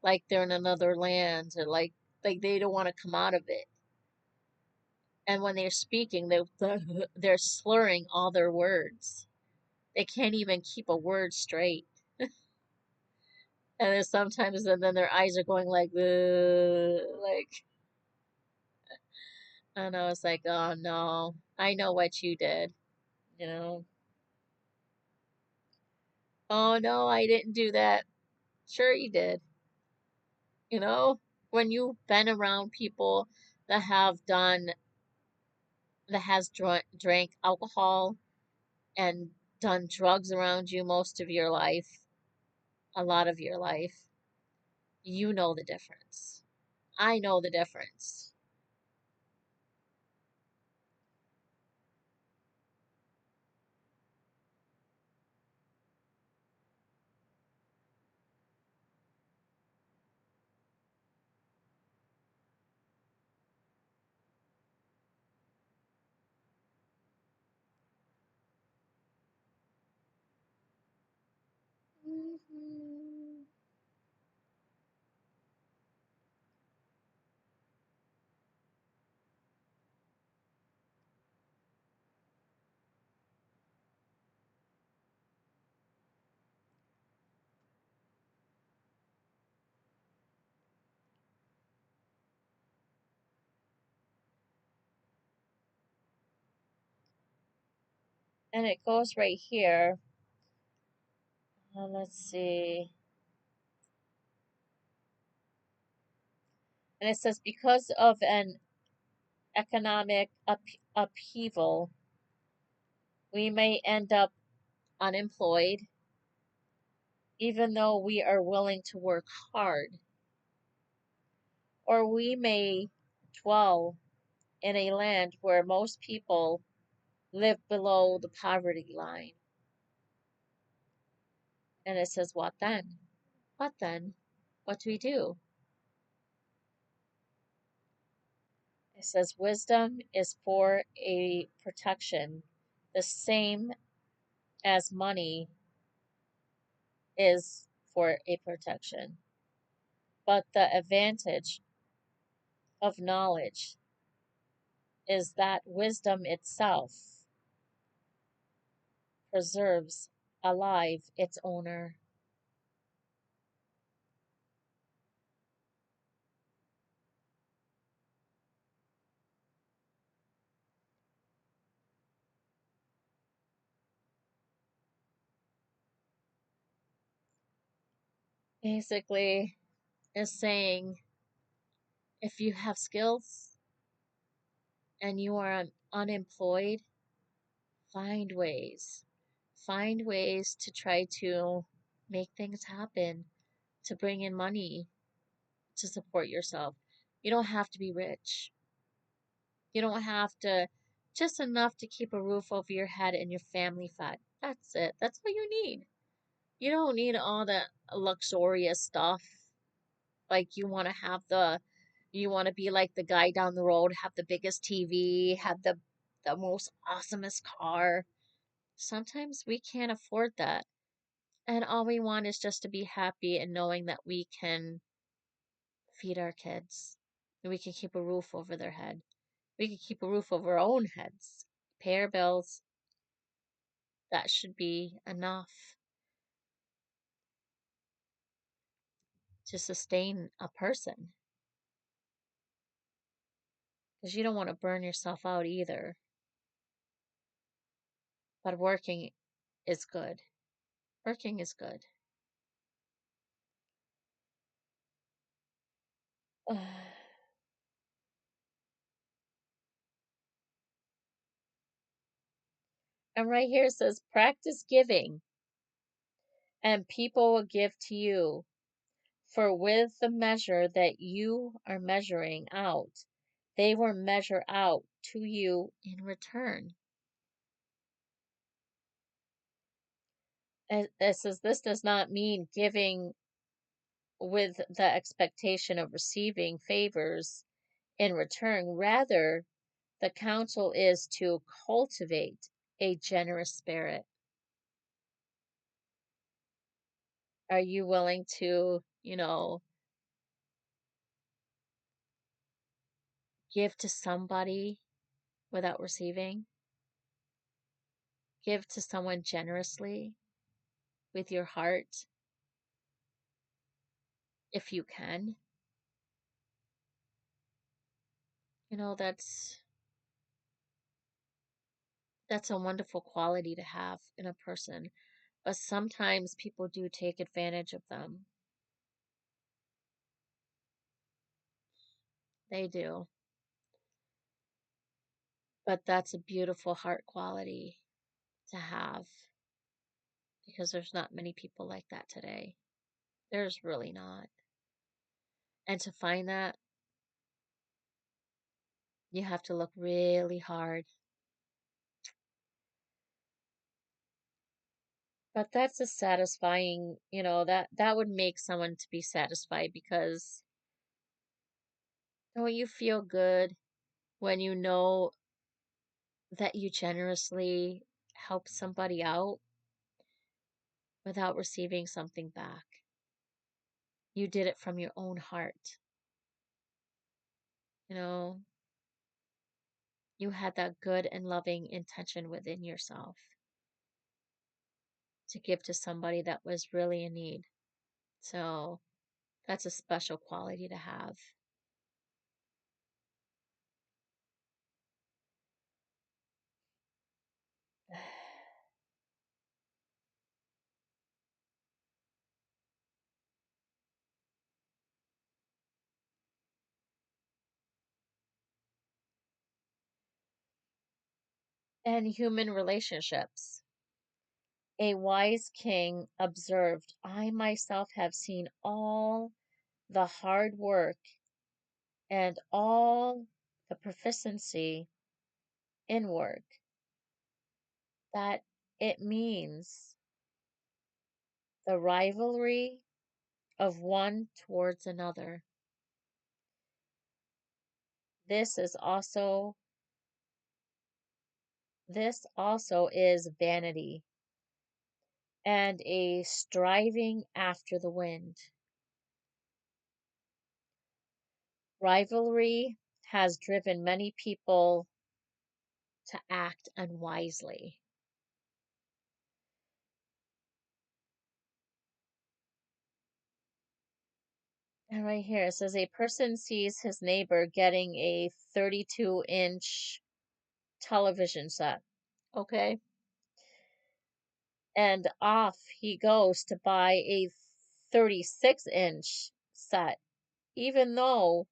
like they're in another land, or like they don't want to come out of it. And when they're speaking, they're slurring all their words. They can't even keep a word straight. And then sometimes, and then their eyes are going like, "Ugh," like, and I was like, oh no, I know what you did, you know. Oh no, I didn't do that. Sure you did, you know. When you've been around people that have done that has drank alcohol and done drugs around you most of your life, a lot of your life, you know the difference. I know the difference. And it goes right here. Let's see. And it says, because of an economic upheaval, we may end up unemployed, even though we are willing to work hard. Or we may dwell in a land where most people live below the poverty line. And it says, what then? What then? What do we do? It says, wisdom is for a protection, the same as money is for a protection. But the advantage of knowledge is that wisdom itself preserves alive its owner. Basically, is saying if you have skills and you are unemployed, find ways. Find ways to try to make things happen, to bring in money to support yourself. You don't have to be rich. You don't have to, just enough to keep a roof over your head and your family fed. That's it. That's what you need. You don't need all the luxurious stuff. Like you want to be like the guy down the road, have the biggest TV, have the most awesomest car. Sometimes we can't afford that. And all we want is just to be happy and knowing that we can feed our kids. And we can keep a roof over their head. We can keep a roof over our own heads. Pay our bills. That should be enough to sustain a person. Because you don't want to burn yourself out either. But working is good. Working is good. And right here it says, practice giving, and people will give to you. For with the measure that you are measuring out, they will measure out to you in return. It says this does not mean giving with the expectation of receiving favors in return. Rather, the counsel is to cultivate a generous spirit. Are you willing to, give to somebody without receiving? Give to someone generously with your heart if you can. That's a wonderful quality to have in a person. But sometimes people do take advantage of them. They do. But that's a beautiful heart quality to have because there's not many people like that today. There's really not. And to find that, you have to look really hard. But that's a satisfying, that would make someone to be satisfied because don't you feel good when you know that you generously help somebody out without receiving something back? You did it from your own heart. You know, you had that good and loving intention within yourself to give to somebody that was really in need. So that's a special quality to have. and human relationships. A wise king observed, I myself have seen all the hard work and all the proficiency in work that it means the rivalry of one towards another. This is also this also is vanity and a striving after the wind. Rivalry has driven many people to act unwisely. And right here it says a person sees his neighbor getting a 32-inch television set. Okay. And off he goes to buy a 36-inch set, even though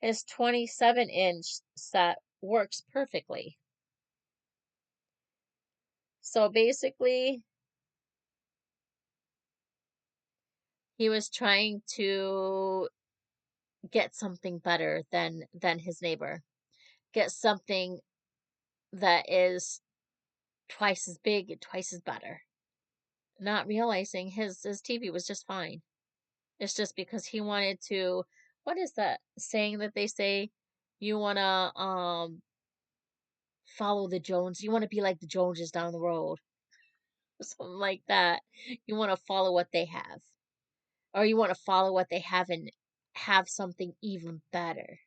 his 27-inch set works perfectly. So basically, he was trying to get something better than his neighbor. Get something that is twice as big and twice as better. Not realizing his TV was just fine. It's just because he wanted to, what is that saying that they say? You want to follow the Jones. You want to be like the Joneses down the road. Something like that. You want to follow what they have. Or you want to follow what they have and have something even better.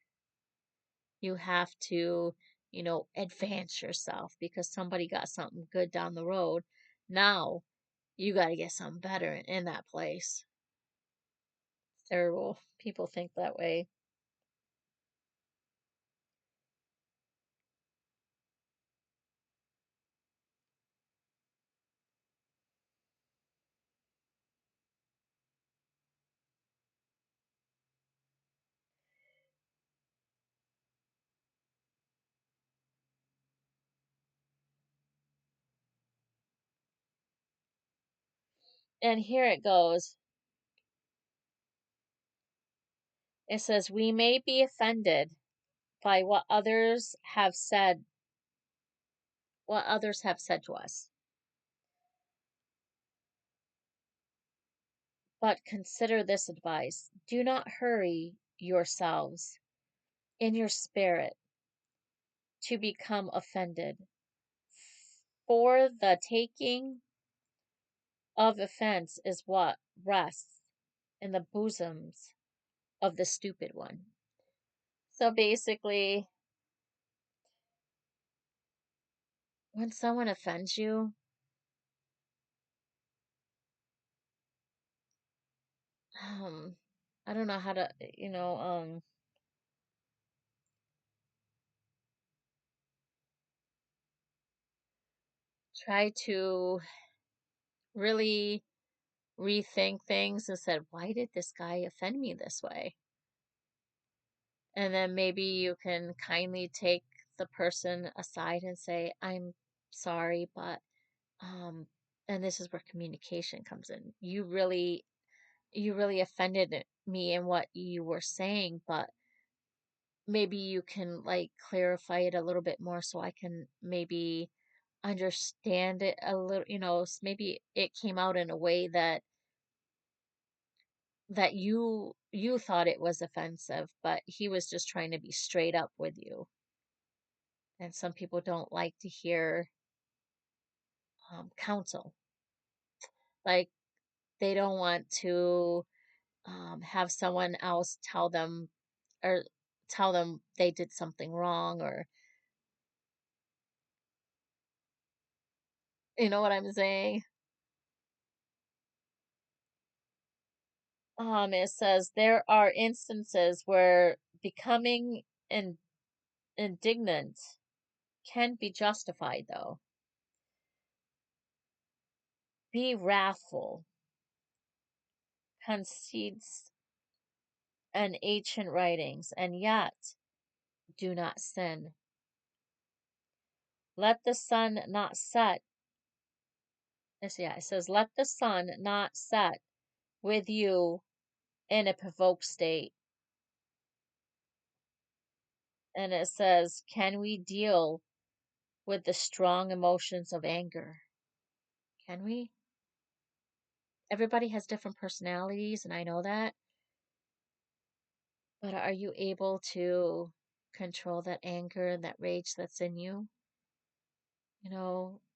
You have to, advance yourself because somebody got something good down the road. Now you got to get something better in that place. It's terrible. People think that way. And here it goes. It says, we may be offended by what others have said to us. But consider this advice. Do not hurry yourselves in your spirit to become offended. For the taking of offense is what rests in the bosoms of the stupid one. So basically, when someone offends you, um, I don't know how to, try to really rethink things and said, why did this guy offend me this way? And then maybe you can kindly take the person aside and say, I'm sorry, but, um, and this is where communication comes in. You really offended me in what you were saying, but maybe you can like clarify it a little bit more so I can maybe understand it a little, maybe it came out in a way that you thought it was offensive, but he was just trying to be straight up with you. And some people don't like to hear counsel. Like they don't want to have someone else or tell them they did something wrong, or you know what I'm saying? It says there are instances where becoming indignant can be justified, though. Be wrathful, concedes an ancient writings, and yet do not sin. Let the sun not set. Yeah, it says, let the sun not set with you in a provoked state. And it says, can we deal with the strong emotions of anger? Can we? Everybody has different personalities, and I know that. But are you able to control that anger and that rage that's in you?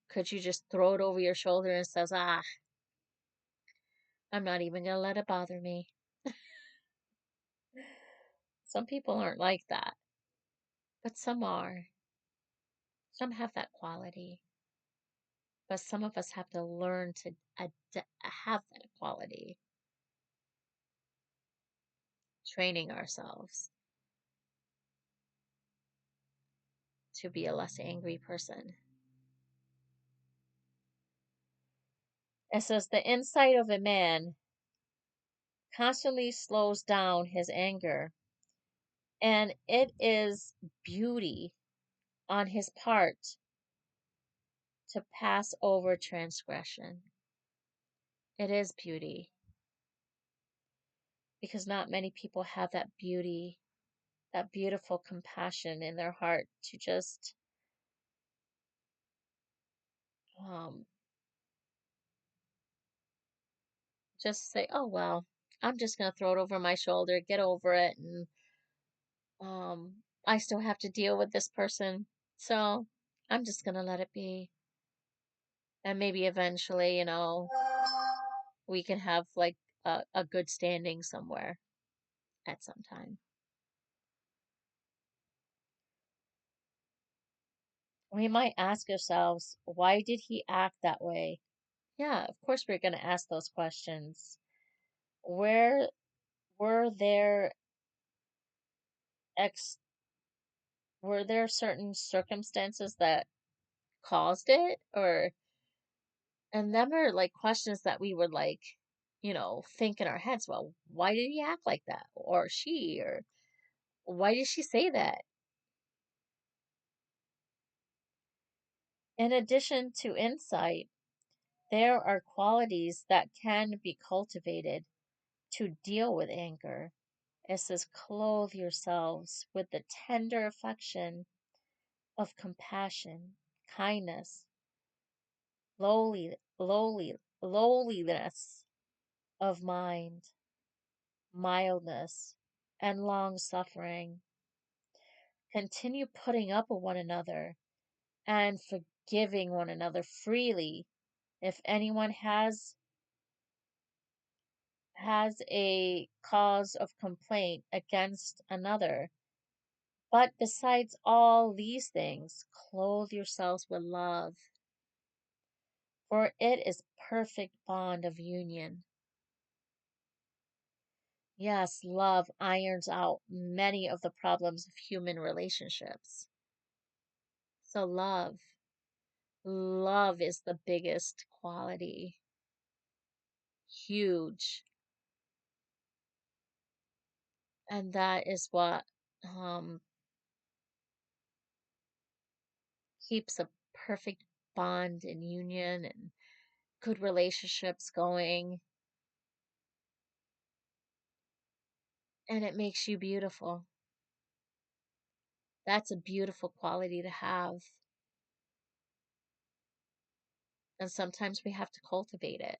Could you just throw it over your shoulder and says, I'm not even gonna let it bother me. Some people aren't like that, but some are. Some have that quality, but some of us have to learn to have that quality, training ourselves to be a less angry person. It says the insight of a man constantly slows down his anger, and it is beauty on his part to pass over transgression. It is beauty because not many people have that beauty, that beautiful compassion in their heart to um, just say, "Oh well, I'm just gonna throw it over my shoulder, get over it, and I still have to deal with this person, so I'm just gonna let it be." And maybe eventually, we can have like a good standing somewhere at some time. We might ask ourselves, why did he act that way? Yeah, of course we're going to ask those questions. Where were there ex were there certain circumstances that caused it? And them are like questions that we would like, think in our heads, well, why did he act like that? Or she, or why did she say that? In addition to insight, there are qualities that can be cultivated to deal with anger. It says, clothe yourselves with the tender affection of compassion, kindness, lowliness of mind, mildness, and long suffering. Continue putting up with one another and forgiving one another freely. If anyone has a cause of complaint against another. But besides all these things, clothe yourselves with love, for it is perfect bond of union. Yes, love irons out many of the problems of human relationships. So love is the biggest quality. Huge. And that is what um, keeps a perfect bond and union and good relationships going. And it makes you beautiful. That's a beautiful quality to have. And sometimes we have to cultivate it.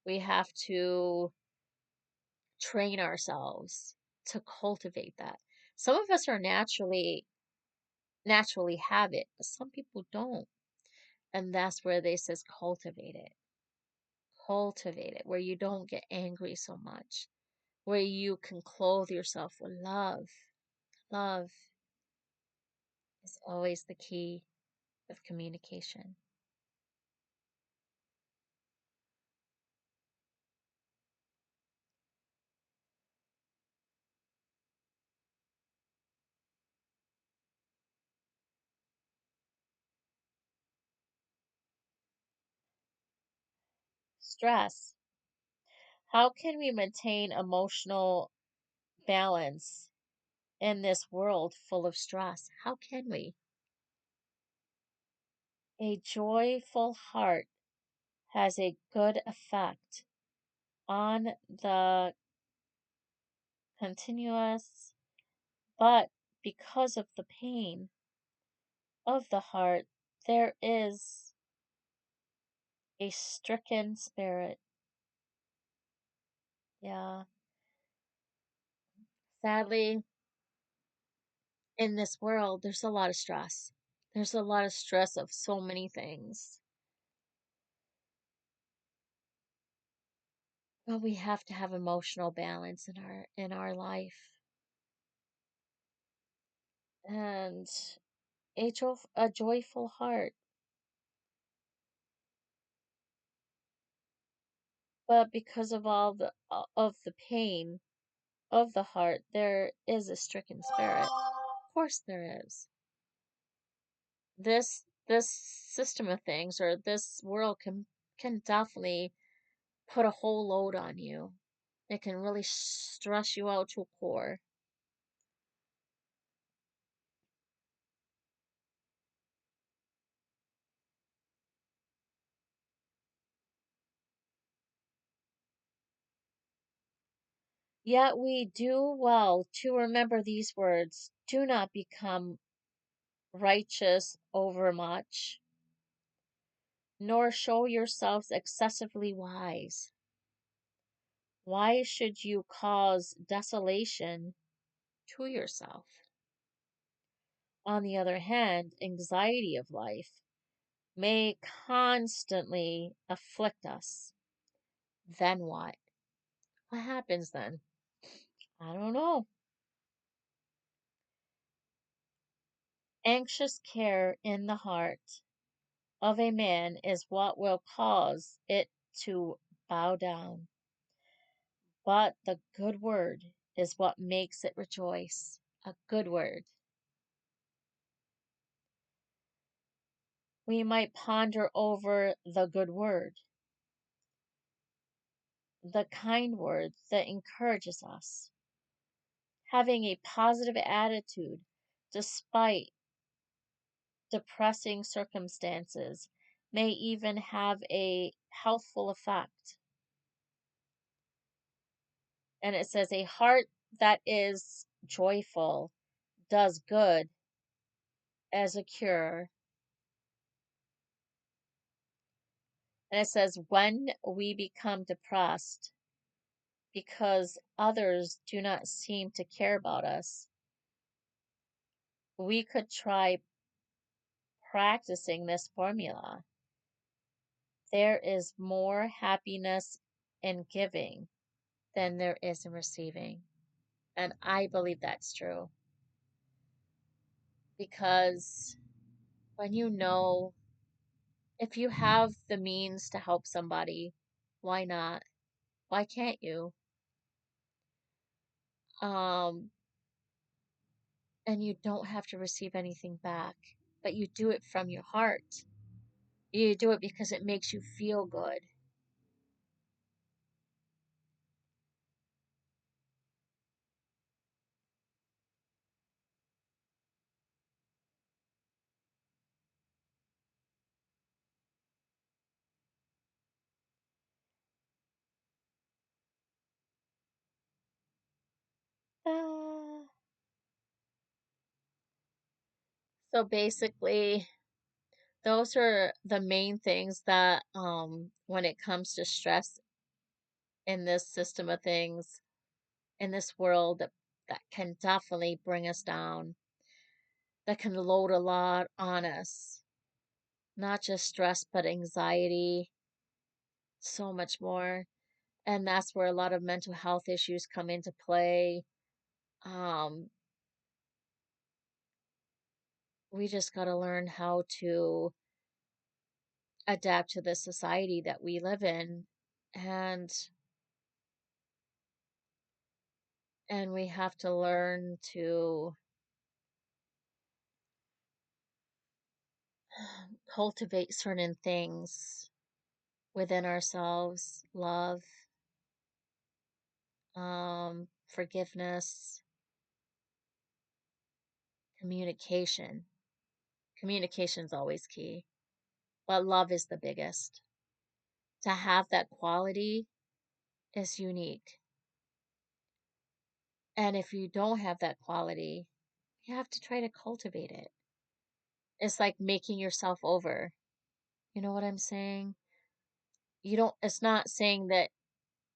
We have to train ourselves to cultivate that. Some of us are naturally have it, but some people don't. And that's where they says cultivate it. Cultivate it where you don't get angry so much, where you can clothe yourself with love. Love is always the key of communication. Stress. How can we maintain emotional balance in this world full of stress? How can we? A joyful heart has a good effect on the continuous, but because of the pain of the heart, there is a stricken spirit. Yeah. Sadly, in this world, there's a lot of stress. There's a lot of stress of so many things. But we have to have emotional balance in our life. And a joyful heart. But because of all of the pain of the heart, there is a stricken spirit. Of course there is. This system of things or this world can definitely put a whole load on you. It can really stress you out to a core. Yet we do well to remember these words. Do not become righteous overmuch, nor show yourselves excessively wise. Why should you cause desolation to yourself? On the other hand, anxiety of life may constantly afflict us. Then what? What happens then? I don't know. Anxious care in the heart of a man is what will cause it to bow down, but the good word is what makes it rejoice. A good word. We might ponder over the good word, the kind word that encourages us. Having a positive attitude despite depressing circumstances may even have a healthful effect. And it says, a heart that is joyful does good as a cure. And it says, when we become depressed because others do not seem to care about us, we could try practicing this formula. There is more happiness in giving than there is in receiving. And I believe that's true because when you know if you have the means to help somebody, why not? Why can't you? Um, and you don't have to receive anything back, but you do it from your heart. You do it because it makes you feel good. Ah. So basically, those are the main things that when it comes to stress in this system of things, in this world that can definitely bring us down, that can load a lot on us. Not just stress, but anxiety, so much more. And that's where a lot of mental health issues come into play. Um, we just got to learn how to adapt to the society that we live in. And and we have to learn to cultivate certain things within ourselves, love, forgiveness, communication. Communication is always key. but love is the biggest. To have that quality is unique. And if you don't have that quality, you have to try to cultivate it. It's like making yourself over. You know what I'm saying? You don't, it's not saying that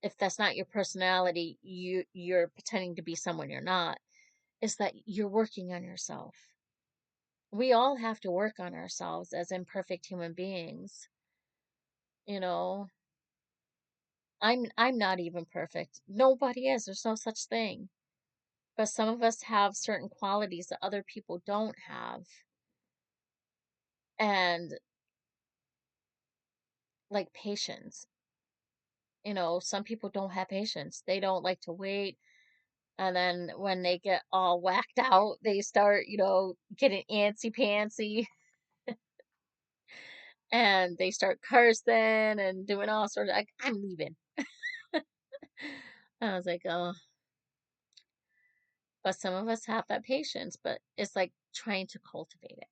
if that's not your personality, you're pretending to be someone you're not. It's that you're working on yourself. We all have to work on ourselves as imperfect human beings. You know, I'm not even perfect. Nobody is. There's no such thing. But some of us have certain qualities that other people don't have. And like patience. Some people don't have patience. They don't like to wait. And then when they get all whacked out, they start, getting antsy pantsy and they start cursing and doing all sorts of like, I'm leaving. I was like, oh, but some of us have that patience, but it's like trying to cultivate it.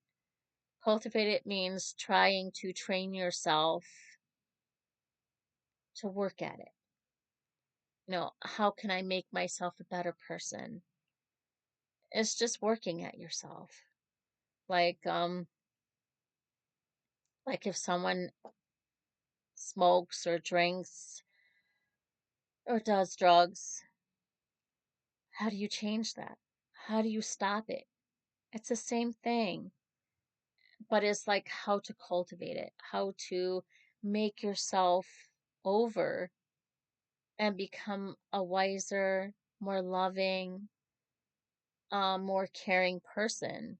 Cultivate it means trying to train yourself to work at it. How can I make myself a better person? It's just working at yourself. Like, like if someone smokes or drinks or does drugs, how do you change that? How do you stop it? It's the same thing, but it's like how to cultivate it, how to make yourself over and become a wiser, more loving, more caring person.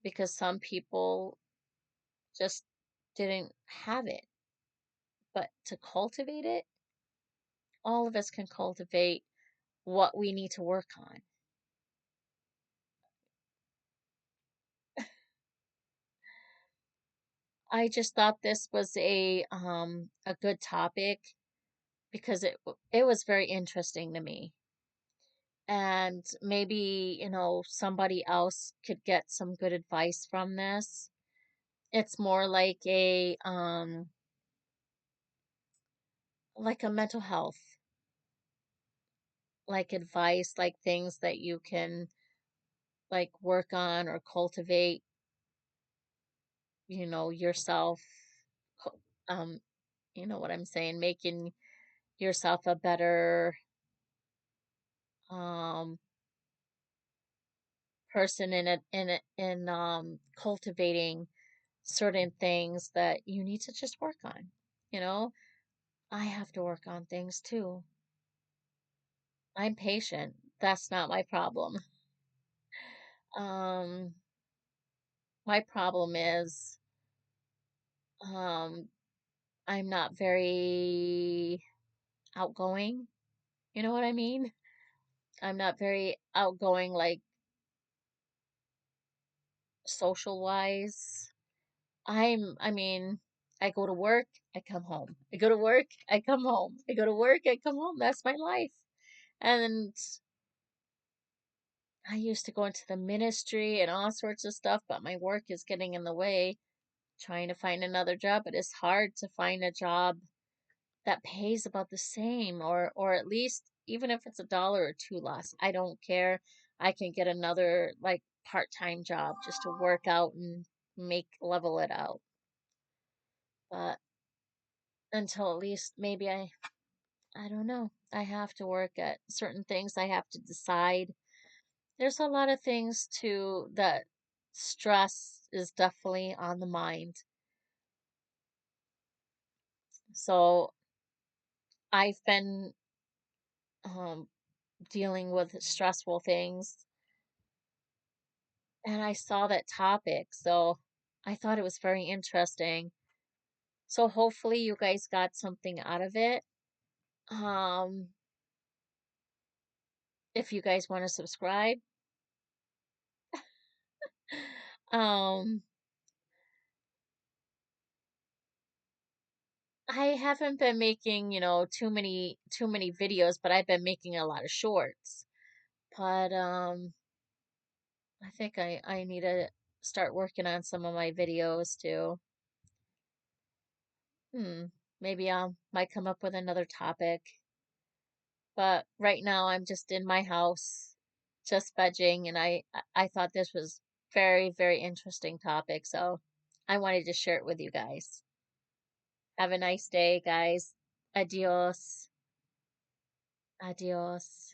Because some people just didn't have it. But to cultivate it, all of us can cultivate what we need to work on. I just thought this was a good topic because it was very interesting to me. And maybe, somebody else could get some good advice from this. It's more like a mental health, like advice, like things that you can like work on or cultivate, yourself. co- Um, you know what I'm saying? Making yourself a better um person in cultivating certain things that you need to just work on. You know, I have to work on things too. I'm patient. That's not my problem. Um, my problem is um I'm not very outgoing. You know what I mean? I'm not very outgoing, like social wise. I mean, I go to work, I come home. I go to work, I come home. I go to work, I come home. That's my life. And I used to go into the ministry and all sorts of stuff, but my work is getting in the way, trying to find another job. But it's hard to find a job that pays about the same or at least even if it's $1 or two less. I don't care. I can get another like part-time job just to work out and make level it out. But until at least maybe I don't know. I have to work at certain things. I have to decide. There's a lot of things too that stress is definitely on the mind. So I've been um, dealing with stressful things and I saw that topic. So I thought it was very interesting. So hopefully you guys got something out of it. Um, if you guys want to subscribe, um, I haven't been making, too many videos, but I've been making a lot of shorts. But I think I need to start working on some of my videos too. Hmm. Maybe I might come up with another topic. But right now I'm just in my house, just vegging, and I thought this was very, very interesting topic, so I wanted to share it with you guys. Have a nice day, guys. Adios. Adios.